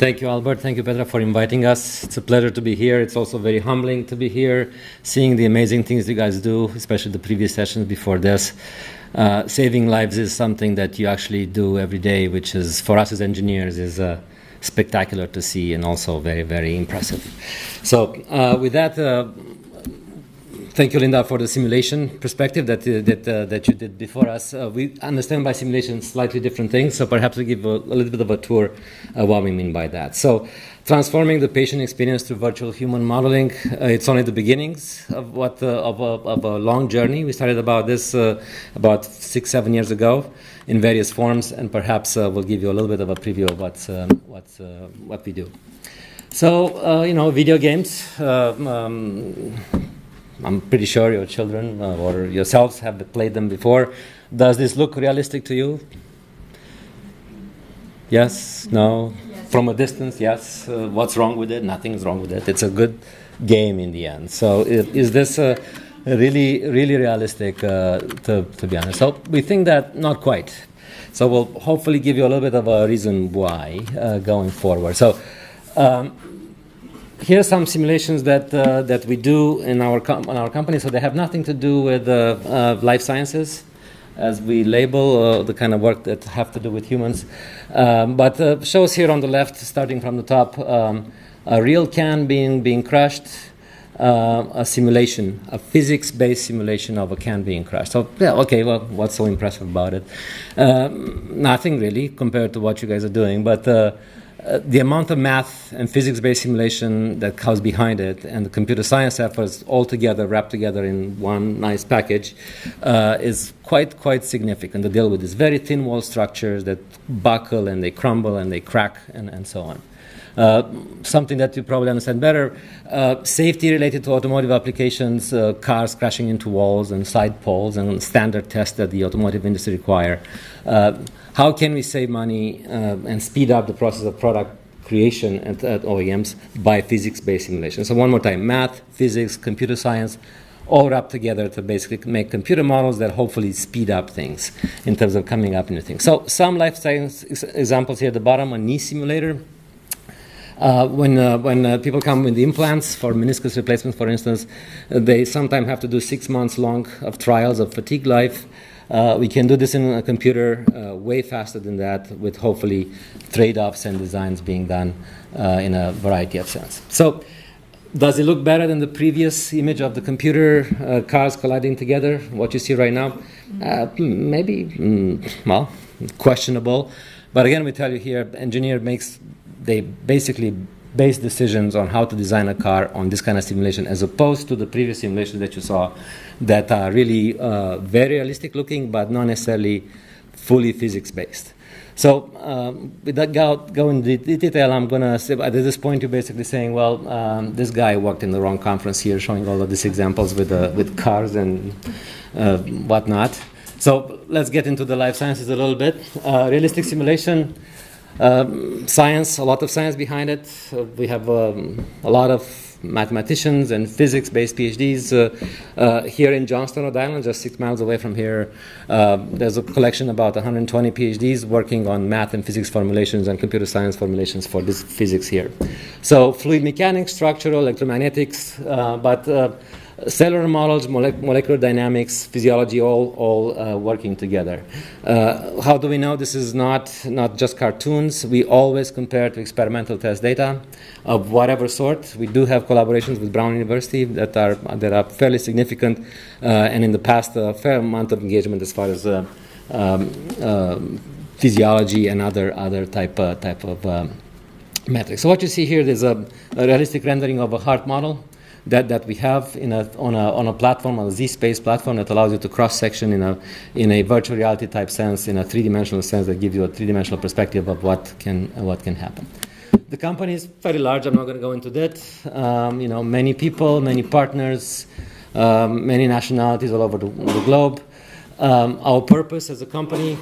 Thank you, Albert. Thank you, Petra, for inviting us. It's a pleasure to be here. It's also very humbling to be here, seeing the amazing things you guys do, especially the previous sessions before this. Saving lives is something that you actually do every day, which is, for us as engineers, is spectacular to see and also very, very impressive. So with that, thank you, Linda, for the simulation perspective that you did before us. We understand by simulation slightly different things, so perhaps we give a little bit of a tour of what we mean by that. So, transforming the patient experience through virtual human modeling, it's only the beginnings of of a long journey. We started about this about 6-7 years ago in various forms, and perhaps we'll give you a little bit of a preview of what we do. So, video games. I'm pretty sure your children or yourselves have played them before. Does this look realistic to you? Yes? No? Yes. From a distance, yes. What's wrong with it? Nothing's wrong with it. It's a good game in the end. So is this really, really realistic, to be honest? So we think that not quite. So we'll hopefully give you a little bit of a reason why going forward. So here are some simulations that we do in our company. So they have nothing to do with life sciences, as we label the kind of work that have to do with humans. But shows here on the left, starting from the top, a real can being crushed, a simulation, a physics-based simulation of a can being crushed. So yeah, okay, well, what's so impressive about it? Nothing really compared to what you guys are doing, but the amount of math and physics-based simulation that comes behind it and the computer science efforts all together, wrapped together in one nice package, is quite significant to deal with these very thin wall structures that buckle and they crumble and they crack and so on. Something that you probably understand better, safety related to automotive applications, cars crashing into walls and side poles and standard tests that the automotive industry require. How can we save money and speed up the process of product creation at OEMs by physics-based simulation? So one more time, math, physics, computer science, all wrapped together to basically make computer models that hopefully speed up things in terms of coming up new things. So some life science examples here at the bottom, a knee simulator. When people come with implants for meniscus replacement, for instance, they sometimes have to do 6 months long of trials of fatigue life. We can do this in a computer way faster than that, with hopefully trade-offs and designs being done in a variety of sense. So, does it look better than the previous image of the computer cars colliding together, what you see right now? Maybe, well, questionable. But again, we tell you here, they basically base decisions on how to design a car on this kind of simulation, as opposed to the previous simulations that you saw that are really very realistic looking, but not necessarily fully physics based. So without going into detail, I'm going to say at this point you're basically saying, well, this guy worked in the wrong conference here, showing all of these examples with cars and whatnot. So let's get into the life sciences a little bit. Realistic simulation. Science, a lot of science behind it. We have a lot of mathematicians and physics-based PhDs here in Johnston, Rhode Island, just 6 miles away from here. There's a collection about 120 PhDs working on math and physics formulations and computer science formulations for this physics here. So fluid mechanics, structural, electromagnetics, but cellular models, molecular dynamics, physiology, all working together. How do we know this is not just cartoons? We always compare to experimental test data of whatever sort. We do have collaborations with Brown University that are fairly significant, and in the past a fair amount of engagement as far as physiology and other type of metrics. So what you see here is a realistic rendering of a heart model that we have on a platform, on a Z-Space platform that allows you to cross-section in a virtual reality type sense, in a three-dimensional sense that gives you a three-dimensional perspective of what can happen. The company is very large. I'm not going to go into that. Many people, many partners, many nationalities all over the globe. Our purpose as a company,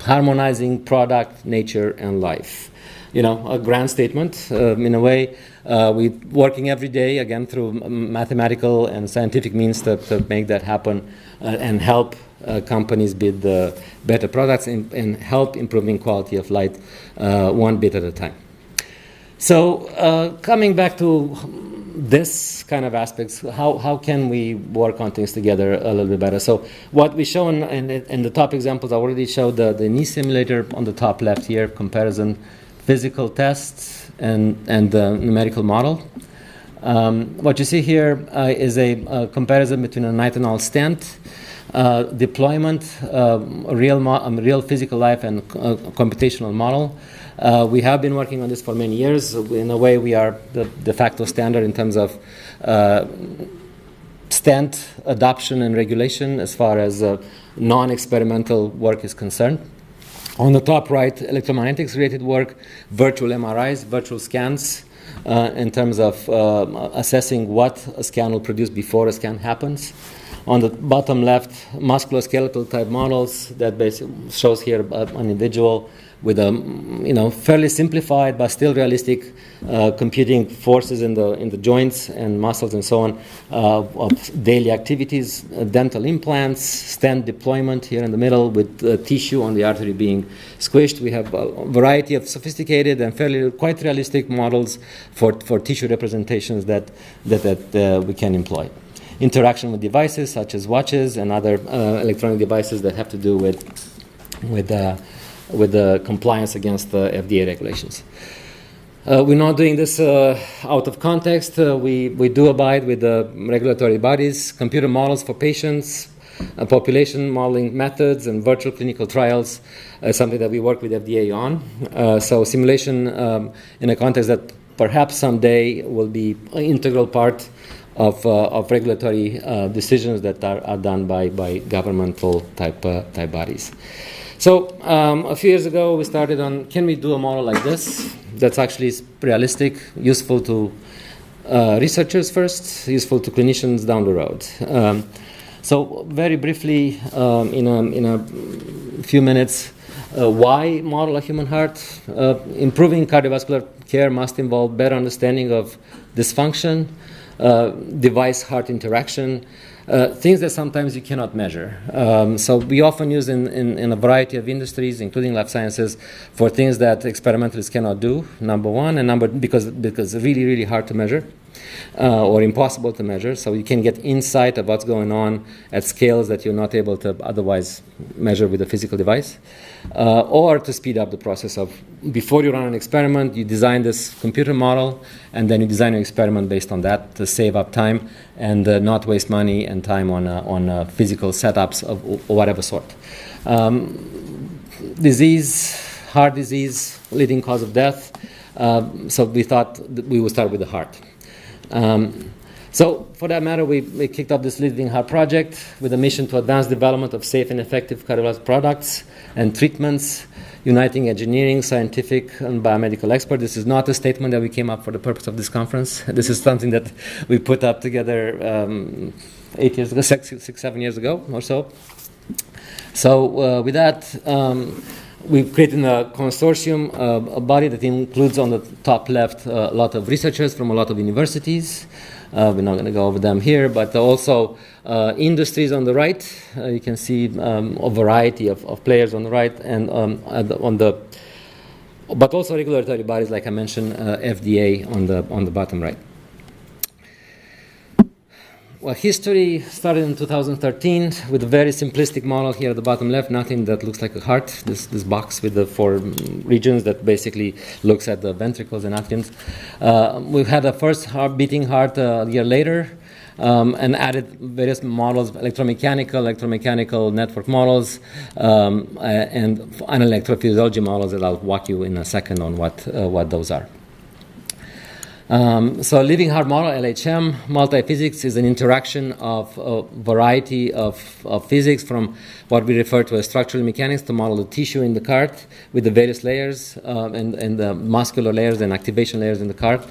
harmonizing product, nature, and life. You know, a grand statement. In a way, we're working every day, again, through mathematical and scientific means to make that happen and help companies build better products and help improving quality of life one bit at a time. So coming back to this kind of aspects, how can we work on things together a little bit better? So what we show in the top examples, I already showed the knee simulator on the top left here, comparison, physical tests, and the numerical model. What you see here is a comparison between a nitinol stent, deployment, real physical life, and computational model. We have been working on this for many years. In a way, we are the de facto standard in terms of stent adoption and regulation as far as non-experimental work is concerned. On the top right, electromagnetics-related work, virtual MRIs, virtual scans, in terms of assessing what a scan will produce before a scan happens. On the bottom left, musculoskeletal type models that basically shows here an individual with a fairly simplified but still realistic computing forces in the joints and muscles and so on of daily activities, dental implants, stent deployment here in the middle with tissue on the artery being squished. We have a variety of sophisticated and fairly quite realistic models for tissue representations that we can employ. Interaction with devices such as watches and other electronic devices that have to do with the compliance against the FDA regulations. We're not doing this out of context. We do abide with the regulatory bodies, computer models for patients, population modeling methods, and virtual clinical trials, something that we work with FDA on. So simulation in a context that perhaps someday will be an integral part of regulatory decisions that are done by governmental type bodies. So a few years ago, we started on, can we do a model like this that's actually realistic, useful to researchers first, useful to clinicians down the road. So very briefly, in a few minutes, why model a human heart? Improving cardiovascular care must involve better understanding of dysfunction, device-heart interaction, things that sometimes you cannot measure. So we often use in a variety of industries, including life sciences, for things that experimentalists cannot do, number one, and because it's really, really hard to measure or impossible to measure. So you can get insight of what's going on at scales that you're not able to otherwise measure with a physical device. Or to speed up the process of, before you run an experiment, you design this computer model, and then you design an experiment based on that to save up time and not waste money and time on physical setups of whatever sort. Heart disease, leading cause of death. So we thought that we would start with the heart. So for that matter, we kicked off this Leading Heart project with a mission to advance development of safe and effective cardiovascular products and treatments, uniting engineering, scientific, and biomedical experts. This is not a statement that we came up for the purpose of this conference. This is something that we put up together 8 years ago, 7 years ago or so. So with that, we've created a consortium, a body that includes on the top left a lot of researchers from a lot of universities. We're not going to go over them here, but also industries on the right. You can see a variety of players on the right, and but also regulatory bodies, like I mentioned, FDA on the bottom right. Well, history started in 2013 with a very simplistic model here at the bottom left, nothing that looks like a heart, this box with the 4 regions that basically looks at the ventricles and atriums. We've had a first beating heart a year later and added various models, electromechanical network models, and electrophysiology models that I'll walk you in a second on what those are. So living heart model, LHM, multiphysics is an interaction of a variety of physics from what we refer to as structural mechanics to model the tissue in the heart with the various layers and the muscular layers and activation layers in the heart.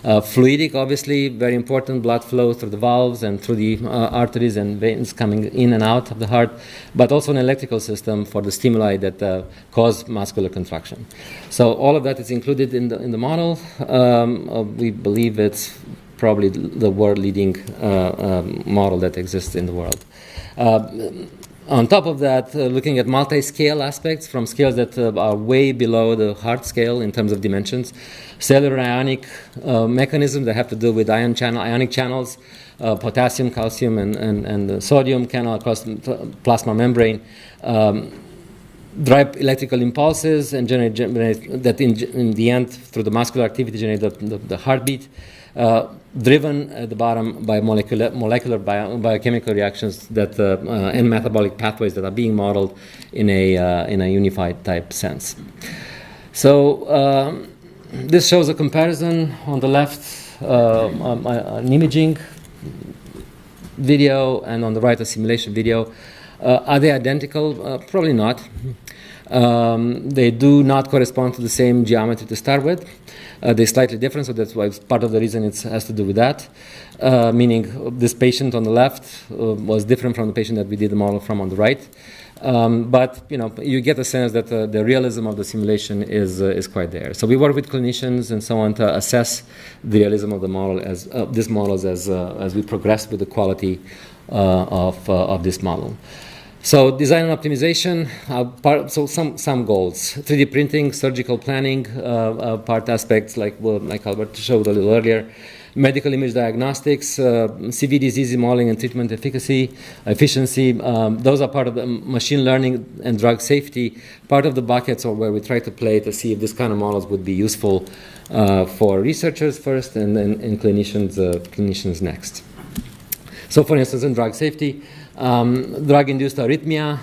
Fluidic, obviously, very important, blood flow through the valves and through the arteries and veins coming in and out of the heart, but also an electrical system for the stimuli that cause muscular contraction. So all of that is included in the model. We believe it's probably the world-leading model that exists in the world. On top of that, looking at multi-scale aspects from scales that are way below the heart scale in terms of dimensions, cellular ionic mechanisms that have to do with ionic channels, potassium, calcium, and sodium channel across the plasma membrane, drive electrical impulses and generate that in the end through the muscular activity generate the heartbeat. Driven at the bottom by molecular biochemical reactions that and metabolic pathways that are being modeled in a unified type sense. So this shows a comparison on the left, an imaging video, and on the right a simulation video. Are they identical? Probably not. They do not correspond to the same geometry to start with. They're slightly different, so that's why part of the reason it has to do with that. Meaning this patient on the left was different from the patient that we did the model from on the right. But you get a sense that the realism of the simulation is quite there. So we work with clinicians and so on to assess the realism of the model as these models as we progress with the quality of this model. So design and optimization, so some goals. 3D printing, surgical planning, part aspects like Albert showed a little earlier. Medical image diagnostics, CV disease modeling and treatment efficiency. Those are part of the machine learning and drug safety. Part of the buckets are where we try to play to see if this kind of models would be useful for researchers first and then in clinicians next. So for instance, in drug safety, drug-induced arrhythmia,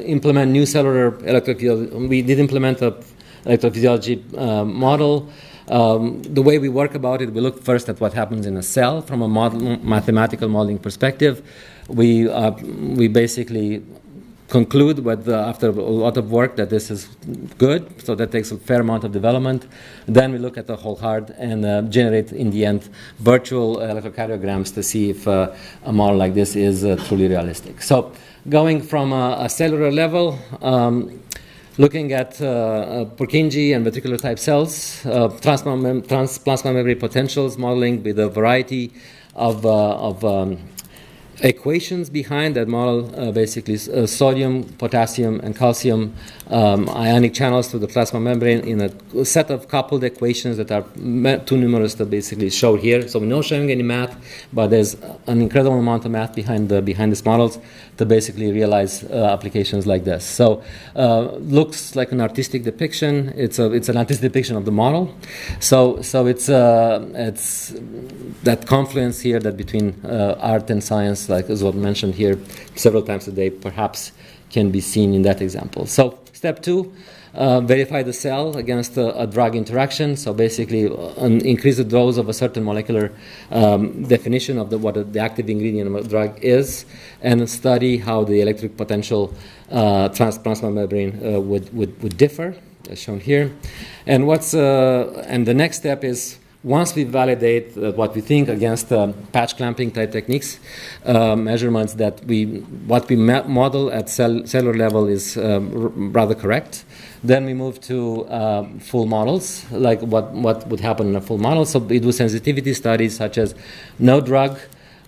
implement new cellular electrophysiology. We did implement a electrophysiology model. The way we work about it, we look first at what happens in a cell from a mathematical modeling perspective. We basically conclude after a lot of work that this is good, so that takes a fair amount of development. Then we look at the whole heart and generate, in the end, virtual electrocardiograms to see if a model like this is truly realistic. So going from a cellular level, looking at Purkinje and ventricular type cells, transplasma membrane potentials modeling with a variety of equations behind that model, basically sodium, potassium, and calcium ionic channels to the plasma membrane in a set of coupled equations that are too numerous to basically show here. So we're not showing any math, but there's an incredible amount of math behind these models to basically realize applications like this. So looks like an artistic depiction. It's an artistic depiction of the model. So it's that confluence here that between art and science, like as was mentioned here several times a day, perhaps can be seen in that example. So step 2, verify the cell against a drug interaction. So basically increase the dose of a certain molecular definition of what the active ingredient of a drug is, and study how the electric potential transplasma membrane would differ, as shown here. And the next step is, once we validate what we think against patch clamping type techniques, measurements that what we model at cellular level is rather correct, then we move to full models, like what would happen in a full model. So we do sensitivity studies such as no drug,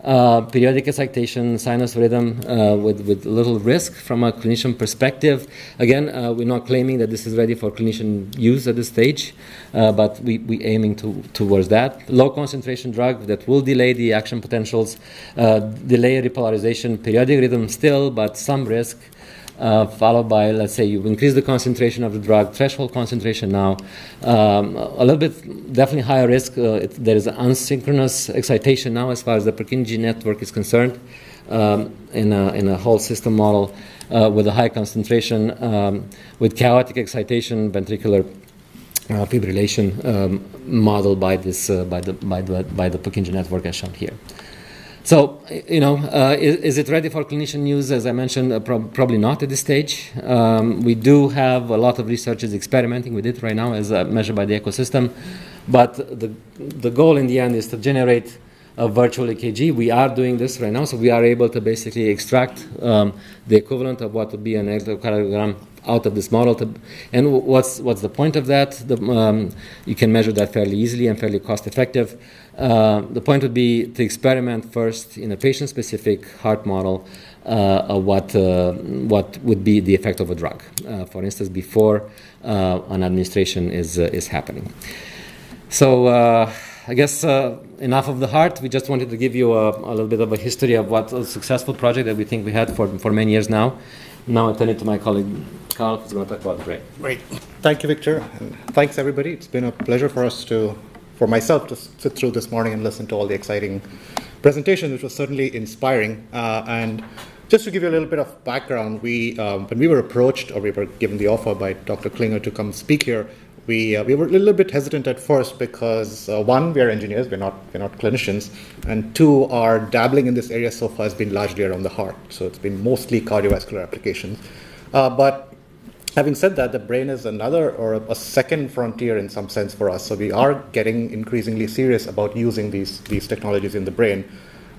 periodic excitation, sinus rhythm with little risk from a clinician perspective. Again, we're not claiming that this is ready for clinician use at this stage, but we aiming towards that. Low concentration drug that will delay the action potentials, delay repolarization, periodic rhythm still, but some risk. Followed by, let's say, you increase the concentration of the drug, threshold concentration now, a little bit, definitely higher risk. There is an asynchronous excitation now as far as the Purkinje network is concerned in a whole system model with a high concentration, with chaotic excitation, ventricular fibrillation model by this by the Purkinje network as shown here. So, is it ready for clinician use? As I mentioned, probably not at this stage. We do have a lot of researchers experimenting with it right now as measured by the ecosystem. But the goal in the end is to generate a virtual EKG. We are doing this right now, so we are able to basically extract the equivalent of what would be an electrocardiogram out of this model. And what's the point of that? You can measure that fairly easily and fairly cost effective. The point would be to experiment first in a patient-specific heart model of what would be the effect of a drug, for instance, before an administration is happening. So I guess enough of the heart. We just wanted to give you a little bit of a history of what a successful project that we think we had for many years now. Now I turn it to my colleague Karl, who's going to talk about the brain. Great. Thank you, Victor. And thanks, everybody. It's been a pleasure for myself to sit through this morning and listen to all the exciting presentations, which was certainly inspiring. And just to give you a little bit of background, when we were approached, or we were given the offer by Dr. Klinger to come speak here, we were a little bit hesitant at first because one, we are engineers, we're not clinicians, and two, our dabbling in this area so far has been largely around the heart. So it's been mostly cardiovascular applications. But having said that, the brain is another or a second frontier in some sense for us. So we are getting increasingly serious about using these technologies in the brain.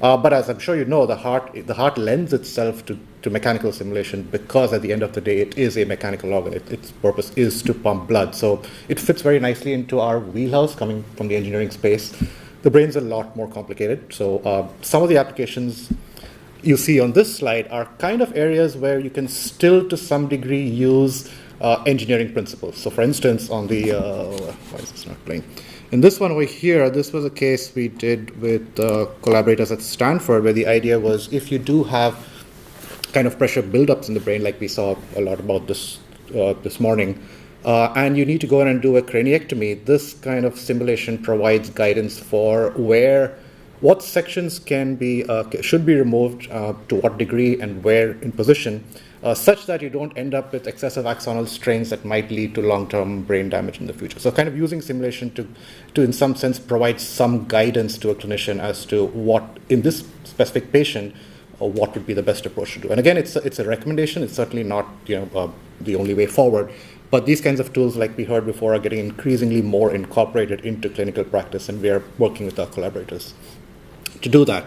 But as I'm sure you know, the heart lends itself to mechanical simulation because at the end of the day, it is a mechanical organ. Its purpose is to pump blood. So it fits very nicely into our wheelhouse coming from the engineering space. The brain's a lot more complicated. So some of the applications you see on this slide are kind of areas where you can still to some degree use engineering principles. So for instance, on the, why is this not playing? In this one over here, this was a case we did with collaborators at Stanford, where the idea was if you do have kind of pressure buildups in the brain, like we saw a lot about this morning, and you need to go in and do a craniectomy, this kind of simulation provides guidance for what sections should be removed, to what degree, and where in position, such that you don't end up with excessive axonal strains that might lead to long-term brain damage in the future. So kind of using simulation to in some sense provide some guidance to a clinician as to what, in this specific patient, what would be the best approach to do. And again, it's a recommendation. It's certainly not the only way forward. But these kinds of tools, like we heard before, are getting increasingly more incorporated into clinical practice, and we are working with our collaborators to do that.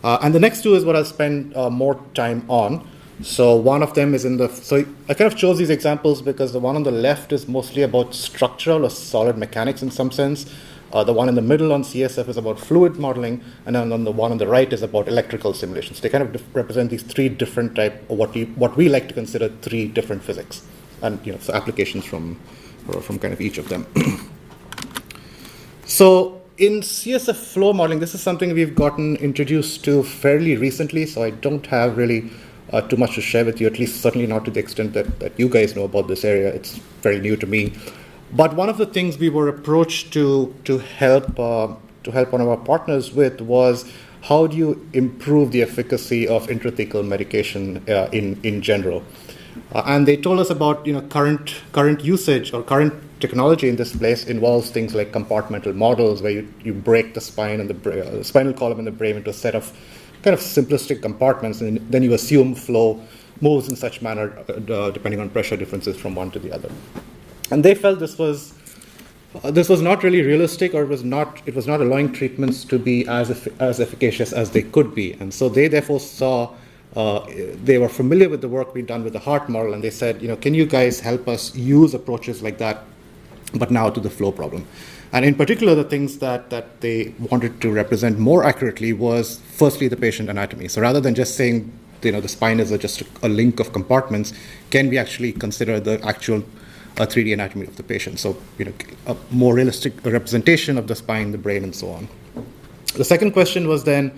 And the next two is what I'll spend more time on. So one of them is so I kind of chose these examples because the one on the left is mostly about structural or solid mechanics in some sense. The one in the middle on CSF is about fluid modeling, and then on the one on the right is about electrical simulations. They kind of represent these three different or what we like to consider three different physics, and so applications from kind of each of them. So in CSF flow modeling, this is something we've gotten introduced to fairly recently, so I don't have really too much to share with you, at least certainly not to the extent that you guys know about this area. It's very new to me. But one of the things we were approached to help one of our partners with was how do you improve the efficacy of intrathecal medication in general. And they told us about current usage or current technology in this place involves things like compartmental models where you break the spine and the spinal column in the brain into a set of kind of simplistic compartments, and then you assume flow moves in such manner depending on pressure differences from one to the other. And they felt this was not really realistic, or it was not allowing treatments to be as efficacious as they could be. And so they therefore saw they were familiar with the work we'd done with the heart model, and they said, can you guys help us use approaches like that, but now to the flow problem? And in particular, the things that they wanted to represent more accurately was firstly the patient anatomy. So rather than just saying the spine is just a link of compartments, can we actually consider the actual 3D anatomy of the patient? So a more realistic representation of the spine, the brain, and so on. The second question was then,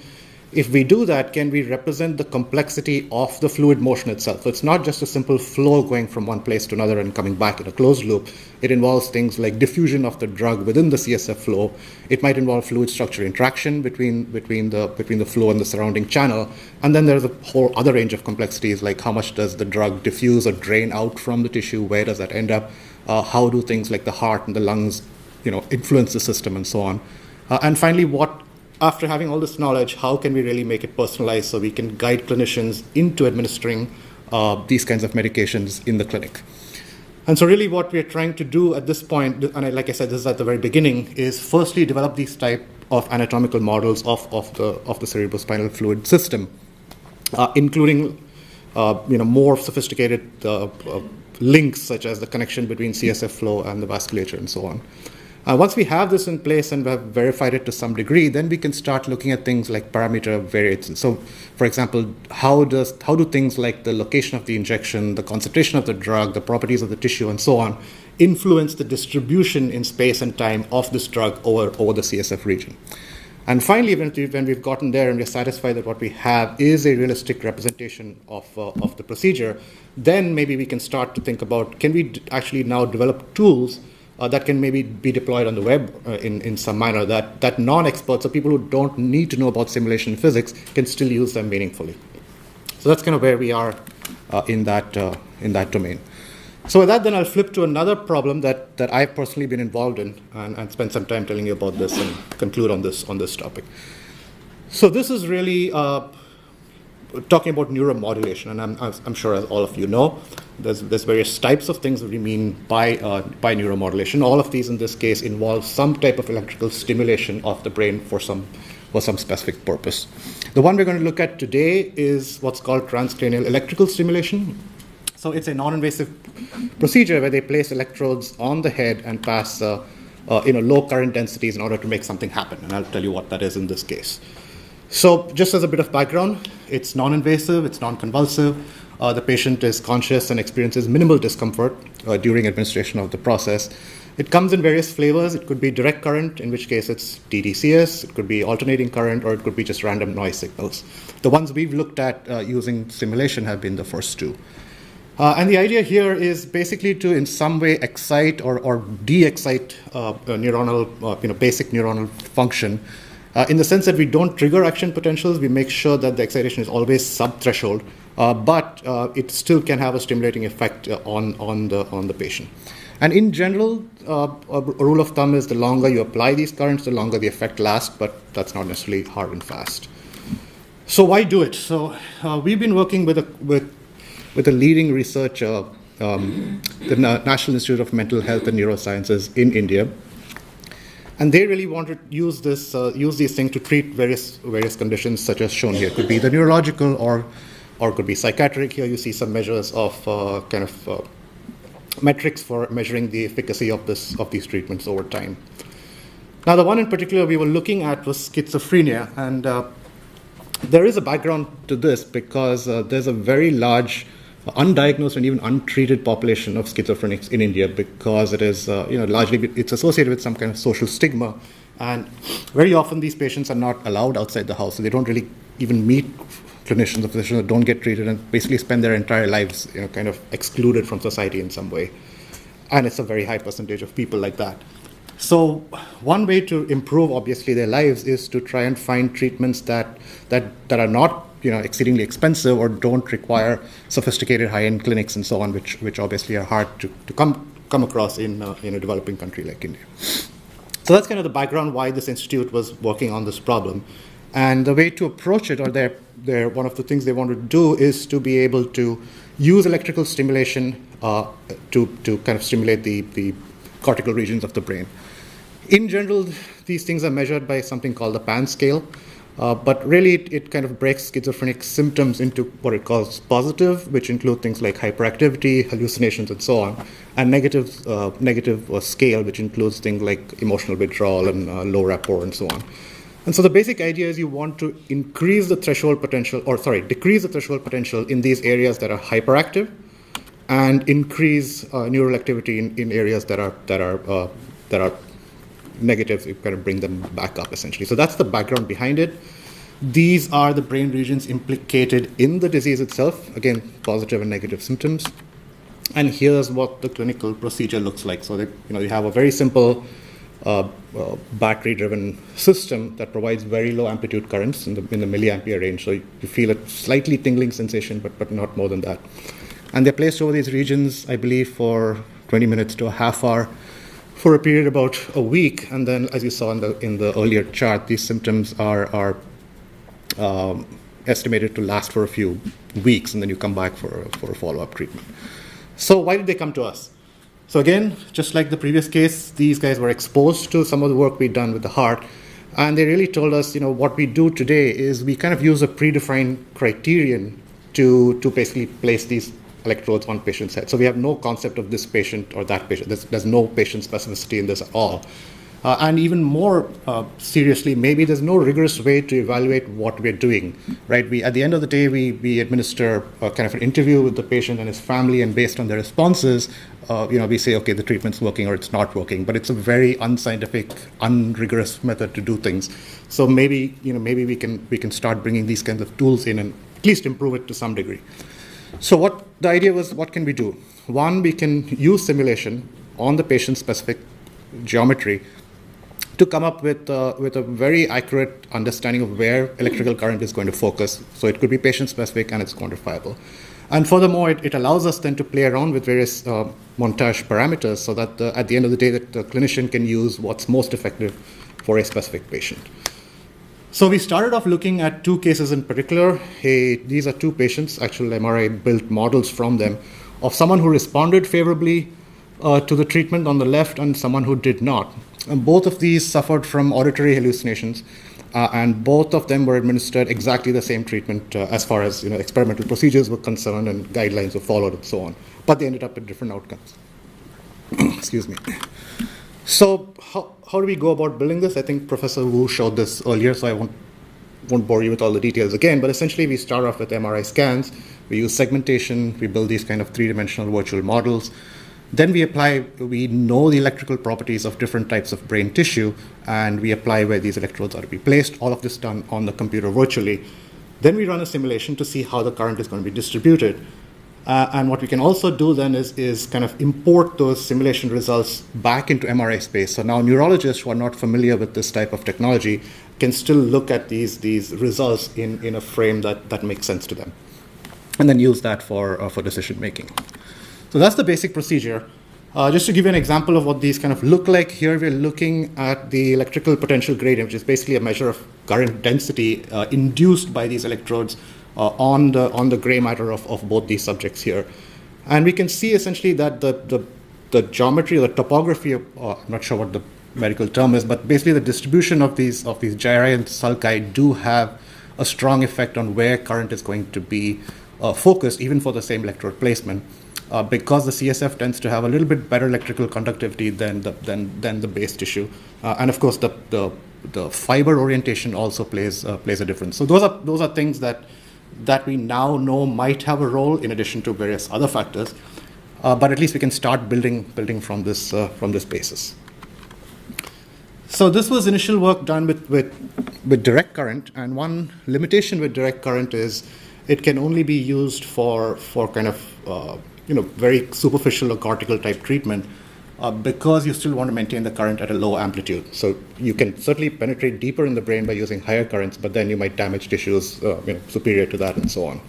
if we do that, can we represent the complexity of the fluid motion itself? So it's not just a simple flow going from one place to another and coming back in a closed loop. It involves things like diffusion of the drug within the CSF flow. It might involve fluid structure interaction between the flow and the surrounding channel. And then there's a whole other range of complexities, like how much does the drug diffuse or drain out from the tissue? Where does that end up? how do things like the heart and the lungs, influence the system and so on. And finally, after having all this knowledge, how can we really make it personalized so we can guide clinicians into administering these kinds of medications in the clinic? And so really what we're trying to do at this point, and like I said, this is at the very beginning, is firstly develop these type of anatomical models of the cerebrospinal fluid system, including more sophisticated links such as the connection between CSF flow and the vasculature and so on. Once we have this in place and we have verified it to some degree, then we can start looking at things like parameter variance. So, for example, how do things like the location of the injection, the concentration of the drug, the properties of the tissue, and so on, influence the distribution in space and time of this drug over the CSF region? And finally, when we've gotten there and we're satisfied that what we have is a realistic representation of the procedure, then maybe we can start to think about, can we actually now develop tools that can maybe be deployed on the web in some manner that non-experts or people who don't need to know about simulation physics can still use them meaningfully. So that's kind of where we are in that domain. So with that, then I'll flip to another problem that I've personally been involved in and spend some time telling you about this and conclude on this topic. So this is really talking about neuromodulation, and I'm sure, as all of you know, there's various types of things that we mean by neuromodulation. All of these, in this case, involve some type of electrical stimulation of the brain for some specific purpose. The one we're going to look at today is what's called transcranial electrical stimulation. So it's a non-invasive procedure where they place electrodes on the head and pass low current densities in order to make something happen, and I'll tell you what that is in this case. So just as a bit of background, it's non-invasive, it's non-convulsive. The patient is conscious and experiences minimal discomfort during administration of the process. It comes in various flavors. It could be direct current, in which case it's DDCS. It could be alternating current, or it could be just random noise signals. The ones we've looked at using simulation have been the first two. And the idea here is basically to, in some way, excite or de-excite neuronal, basic neuronal function. In the sense that we don't trigger action potentials, we make sure that the excitation is always sub-threshold, but it still can have a stimulating effect on the patient. And in general, a rule of thumb is the longer you apply these currents, the longer the effect lasts, but that's not necessarily hard and fast. So why do it? So we've been working with a leading researcher, the National Institute of Mental Health and Neurosciences in India. And they really want to use these things to treat various conditions, such as shown here. It could be the neurological or could be psychiatric. Here you see some measures of metrics for measuring the efficacy of these treatments over time. Now, the one in particular we were looking at was schizophrenia, and there is a background to this because there's a very large undiagnosed and even untreated population of schizophrenics in India, because it is largely it's associated with some kind of social stigma, and very often these patients are not allowed outside the house, so they don't really even meet clinicians or physicians that don't get treated, and basically spend their entire lives kind of excluded from society in some way. And it's a very high percentage of people like that. So one way to improve, obviously, their lives is to try and find treatments that are not exceedingly expensive or don't require sophisticated high-end clinics and so on, which obviously are hard to come across in a developing country like India. So that's kind of the background why this institute was working on this problem. And the way to approach it, or one of the things they want to do, is to be able to use electrical stimulation to kind of stimulate the cortical regions of the brain. In general, these things are measured by something called the PAN scale. But really, it kind of breaks schizophrenic symptoms into what it calls positive, which include things like hyperactivity, hallucinations, and so on, and negative scale, which includes things like emotional withdrawal and low rapport and so on. And so the basic idea is you want to decrease the threshold potential in these areas that are hyperactive, and increase neural activity in areas that are negative. You kind of bring them back up, essentially. So that's the background behind it. These are the brain regions implicated in the disease itself. Again, positive and negative symptoms. And here's what the clinical procedure looks like. So that you have a very simple battery-driven system that provides very low amplitude currents in the milliampere range. So you feel a slightly tingling sensation, but not more than that. And they're placed over these regions, I believe, for 20 minutes to a half hour for a period about a week. And then, as you saw in the earlier chart, these symptoms are estimated to last for a few weeks, and then you come back for a follow-up treatment. So why did they come to us? So again, just like the previous case, these guys were exposed to some of the work we'd done with the heart, and they really told us, what we do today is we kind of use a predefined criterion to basically place these electrodes on patients' heads. So we have no concept of this patient or that patient. There's no patient specificity in this at all. And even more seriously, maybe there's no rigorous way to evaluate what we're doing, right? At the end of the day, we administer kind of an interview with the patient and his family, and based on their responses, we say, okay, the treatment's working or it's not working. But it's a very unscientific, unrigorous method to do things. So maybe we can start bringing these kinds of tools in and at least improve it to some degree. So what the idea was, what can we do? One, we can use simulation on the patient-specific geometry to come up with a very accurate understanding of where electrical current is going to focus. So it could be patient-specific and it's quantifiable. And furthermore, it allows us then to play around with various montage parameters so that at the end of the day, that the clinician can use what's most effective for a specific patient. So we started off looking at two cases in particular. These are two patients, actual MRI-built models from them, of someone who responded favorably to the treatment on the left and someone who did not. And both of these suffered from auditory hallucinations, and both of them were administered exactly the same treatment as far as experimental procedures were concerned, and guidelines were followed and so on. But they ended up with different outcomes. Excuse me. So how do we go about building this? I think Professor Wu showed this earlier, so I won't bore you with all the details again. But essentially, we start off with MRI scans. We use segmentation. We build these kind of three-dimensional virtual models. Then we know the electrical properties of different types of brain tissue, and we apply where these electrodes are to be placed, all of this done on the computer virtually. Then we run a simulation to see how the current is going to be distributed. And what we can also do then is kind of import those simulation results back into MRI space. So now neurologists who are not familiar with this type of technology can still look at these results in a frame that makes sense to them, and then use that for decision making. So that's the basic procedure. Just to give you an example of what these kind of look like, here we're looking at the electrical potential gradient, which is basically a measure of current density induced by these electrodes on the gray matter of both these subjects here. And we can see essentially that the geometry or the topography, I'm not sure what the medical term is, but basically the distribution of these gyri and sulci do have a strong effect on where current is going to be focused, even for the same electrode placement. Because the CSF tends to have a little bit better electrical conductivity than the base tissue, and of course the fiber orientation also plays a difference. So those are things that we now know might have a role in addition to various other factors, but at least we can start building from this basis. So this was initial work done with direct current, and one limitation with direct current is it can only be used for kind of very superficial or cortical type treatment, because you still want to maintain the current at a low amplitude. So you can certainly penetrate deeper in the brain by using higher currents, but then you might damage tissues superior to that and so on.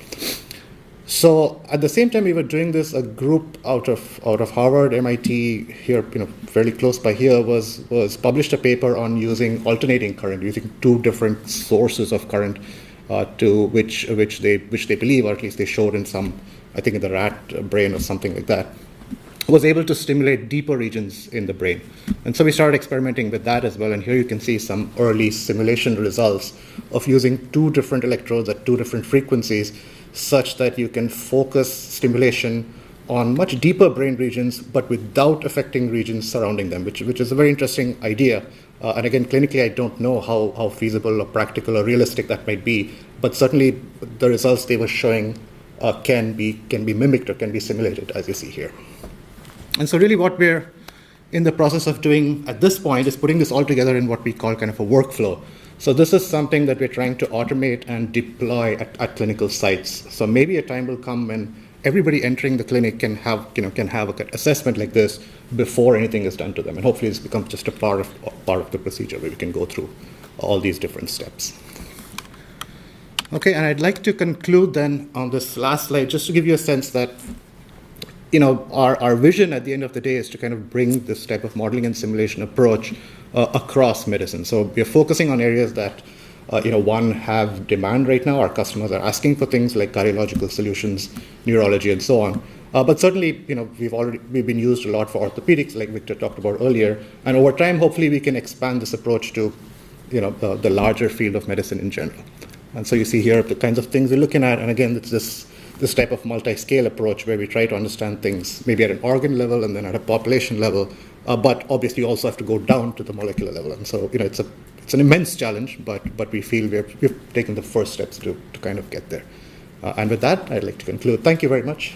So at the same time we were doing this, a group out of Harvard, MIT, here fairly close by here, was published a paper on using alternating current, using two different sources of current to which they believe, or at least they showed in some, I think in the rat brain or something like that, was able to stimulate deeper regions in the brain. And so we started experimenting with that as well. And here you can see some early simulation results of using two different electrodes at two different frequencies, such that you can focus stimulation on much deeper brain regions, but without affecting regions surrounding them, which is a very interesting idea. And again, clinically, I don't know how feasible or practical or realistic that might be, but certainly the results they were showing can be mimicked or can be simulated, as you see here. And so really what we're in the process of doing at this point is putting this all together in what we call kind of a workflow. So this is something that we're trying to automate and deploy at clinical sites. So maybe a time will come when everybody entering the clinic can have an assessment like this before anything is done to them. And hopefully this becomes just a part of the procedure where we can go through all these different steps. Okay, and I'd like to conclude then on this last slide, just to give you a sense that our vision at the end of the day is to kind of bring this type of modeling and simulation approach across medicine. So we are focusing on areas that, one, have demand right now. Our customers are asking for things like cardiological solutions, neurology, and so on. But certainly, we've been used a lot for orthopedics, like Victor talked about earlier. And over time, hopefully, we can expand this approach to, the larger field of medicine in general. And so you see here the kinds of things we're looking at. And again, it's this type of multi-scale approach where we try to understand things maybe at an organ level and then at a population level. But obviously, you also have to go down to the molecular level. And so, it's an immense challenge, but we feel we've taken the first steps to kind of get there. And with that, I'd like to conclude. Thank you very much.